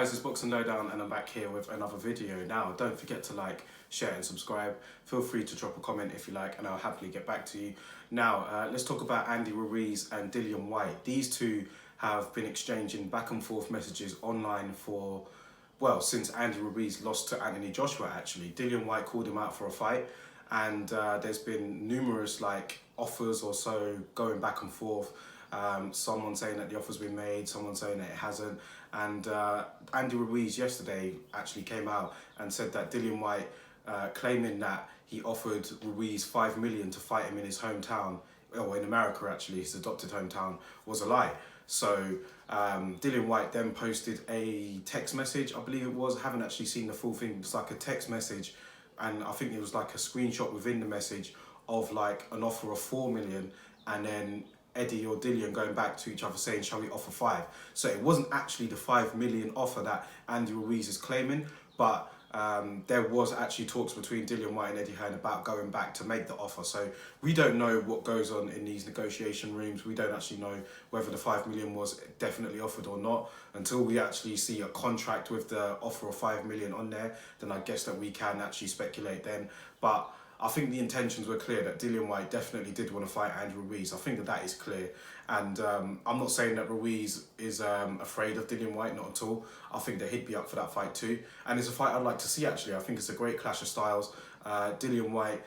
guys, it's Boxing Lowdown and I'm back here with another video. Now, don't forget to like, share and subscribe. Feel free to drop a comment if you like and I'll happily get back to you. Now, let's talk about Andy Ruiz and Dillion Whyte. These two have been exchanging back and forth messages online for, well, since Andy Ruiz lost to Anthony Joshua actually. Dillion Whyte called him out for a fight and there's been numerous like offers or so going back and forth. Someone saying that the offer's been made, someone saying that it hasn't. And Andy Ruiz yesterday actually came out and said that Dillion Whyte, claiming that he offered Ruiz $5 million to fight him in his hometown, or in America actually, his adopted hometown, was a lie. So Dillion Whyte then posted a text message, I believe it was. I haven't actually seen the full thing. It's like a text message, and I think it was like a screenshot within the message of like an offer of $4 million, and then Eddie or Dillion going back to each other saying, shall we offer 5? So it wasn't actually the $5 million offer that Andy Ruiz is claiming, but there was actually talks between Dillion Whyte and Eddie Hearn about going back to make the offer. So we don't know what goes on in these negotiation rooms. We don't actually know whether the $5 million was definitely offered or not. Until we actually see a contract with the offer of $5 million on there, then I guess that we can actually speculate then. But I think the intentions were clear that Dillion Whyte definitely did want to fight Andy Ruiz. I think that that is clear. And I'm not saying that Ruiz is afraid of Dillion Whyte, not at all. I think that he'd be up for that fight too. And it's a fight I'd like to see actually. I think it's a great clash of styles. Dillion Whyte,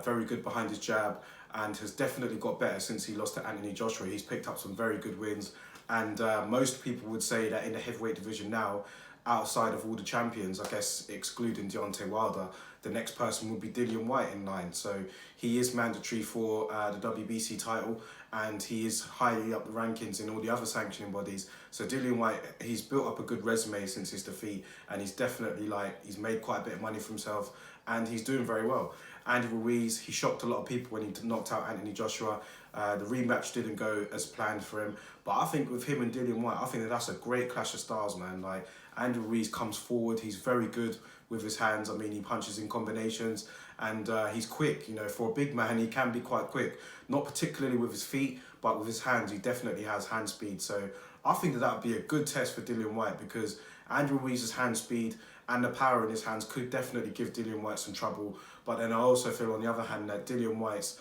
very good behind his jab and has definitely got better since he lost to Anthony Joshua. He's picked up some very good wins. And most people would say that in the heavyweight division now, outside of all the champions, I guess excluding Deontay Wilder, the next person would be Dillion Whyte in line. So he is mandatory for the WBC title and he is highly up the rankings in all the other sanctioning bodies. So Dillion Whyte, he's built up a good resume since his defeat and he's definitely like, he's made quite a bit of money for himself and he's doing very well. Andy Ruiz, he shocked a lot of people when he knocked out Anthony Joshua. The rematch didn't go as planned for him. But I think with him and Dillion Whyte, I think that that's a great clash of styles, man. Like, Andy Ruiz comes forward, he's very good with his hands. I mean, he punches in combinations and he's quick. You know, for a big man, he can be quite quick. Not particularly with his feet, but with his hands, he definitely has hand speed. So I think that that would be a good test for Dillion Whyte because Andy Ruiz's hand speed and the power in his hands could definitely give Dillion Whyte some trouble. But then I also feel on the other hand that Dillion Whyte's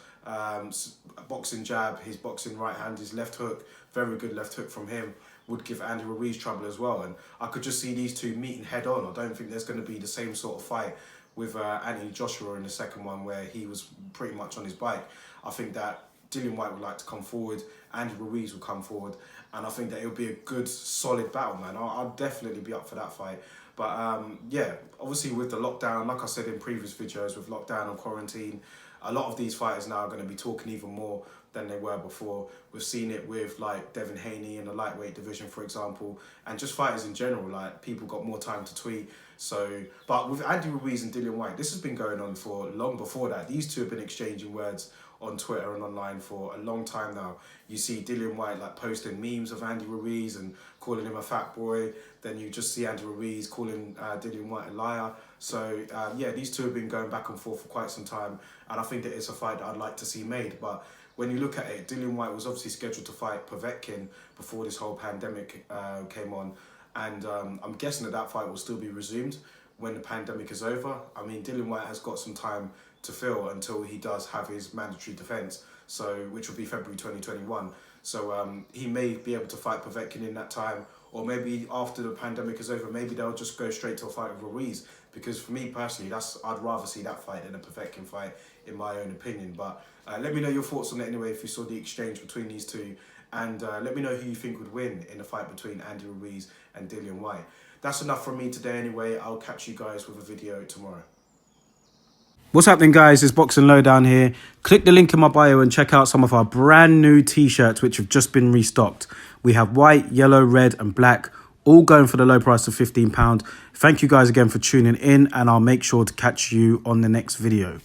boxing jab, his boxing right hand, his left hook, very good left hook from him, would give Andy Ruiz trouble as well. And I could just see these two meeting head on. I don't think there's going to be the same sort of fight with Anthony Joshua in the second one where he was pretty much on his bike. I think that Dillion Whyte would like to come forward, Andy Ruiz will come forward, and I think that it'll be a good, solid battle, man. I'll definitely be up for that fight. But yeah, obviously with the lockdown, like I said in previous videos, with lockdown and quarantine, a lot of these fighters now are going to be talking even more than they were before. We've seen it with like Devin Haney in the lightweight division, for example, and just fighters in general. Like, people got more time to tweet. So, but with Andy Ruiz and Dillion Whyte, this has been going on for long before that. These two have been exchanging words on Twitter and online for a long time now. You see Dillion Whyte like posting memes of Andy Ruiz and calling him a fat boy. Then you just see Andy Ruiz calling Dillion Whyte a liar. So yeah, these two have been going back and forth for quite some time. And I think that it's a fight that I'd like to see made. But when you look at it, Dillion Whyte was obviously scheduled to fight Povetkin before this whole pandemic came on. And I'm guessing that that fight will still be resumed when the pandemic is over. I mean, Dillion Whyte has got some time to fill until he does have his mandatory defence, so which will be February 2021. So he may be able to fight Povetkin in that time, or maybe after the pandemic is over, maybe they'll just go straight to a fight with Ruiz. Because for me personally, I'd rather see that fight than a Povetkin fight, in my own opinion. But let me know your thoughts on it anyway if you saw the exchange between these two. And let me know who you think would win in the fight between Andy Ruiz and Dillion Whyte. That's enough from me today anyway. I'll catch you guys with a video tomorrow. What's happening, guys? It's Boxing Lowdown here. Click the link in my bio and check out some of our brand new t-shirts which have just been restocked. We have white, yellow, red and black, all going for the low price of £15. Thank you guys again for tuning in and I'll make sure to catch you on the next video.